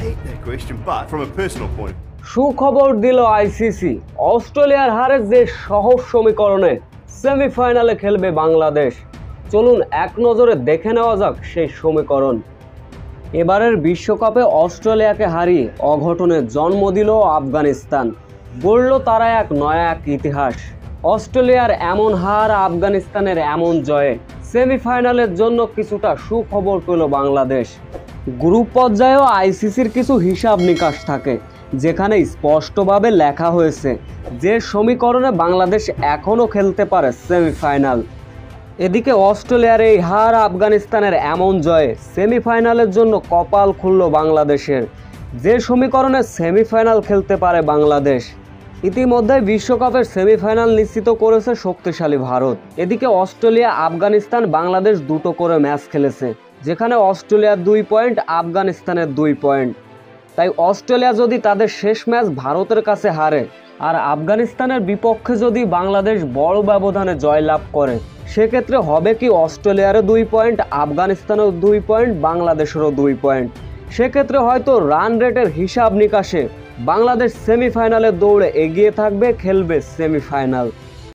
hate that question, but from a personal point. সুখবর দিল ICC. অস্ট্রেলিয়ার হারে যে সহজ সমীকরণে সেমিফাইনালে খেলবে বাংলাদেশ। চলুন এক নজরে দেখে নেওয়া যাক সেই সমীকরণ। এবারের বিশ্বকাপে অস্ট্রেলিয়াকে হারিয়ে অঘটনের জন্ম দিল আফগানিস্তান। গড়ল তারা এক নয়া এক ইতিহাস। অস্ট্রেলিয়ার এমন হার, আফগানিস্তানের এমন জয়ে সেমিফাইনালের জন্য কিছুটা সুখবর পেল বাংলাদেশ। গ্রুপ পর্যায়েও আইসিসির কিছু হিসাব নিকাশ থাকে, যেখানে স্পষ্টভাবে লেখা হয়েছে যে সমীকরণে বাংলাদেশ এখনও খেলতে পারে সেমিফাইনাল। এদিকে অস্ট্রেলিয়ার এই হার, আফগানিস্তানের এমন জয়ে সেমিফাইনালের জন্য কপাল খুলল বাংলাদেশের। যে সমীকরণে সেমিফাইনাল খেলতে পারে বাংলাদেশ। ইতিমধ্যে বিশ্বকাপের সেমিফাইনাল নিশ্চিত করেছে শক্তিশালী ভারত। এদিকে অস্ট্রেলিয়া, আফগানিস্তান, বাংলাদেশ দুটো করে ম্যাচ খেলেছে, যেখানে অস্ট্রেলিয়ার 2 পয়েন্ট, আফগানিস্তানের 2 পয়েন্ট। তাই অস্ট্রেলিয়া যদি তাদের শেষ ম্যাচ ভারতের কাছে হারে আর আফগানিস্তানের বিপক্ষে যদি বাংলাদেশ বড় ব্যবধানে জয়লাভ করে, সেক্ষেত্রে হবে কি অস্ট্রেলিয়ারও 2 পয়েন্ট, আফগানিস্তানেরও 2 পয়েন্ট, বাংলাদেশেরও 2 পয়েন্ট। সেক্ষেত্রে হয়তো রান রেটের হিসাব নিকাশে বাংলাদেশ সেমিফাইনালের দৌড়ে এগিয়ে থাকবে, খেলবে সেমিফাইনাল।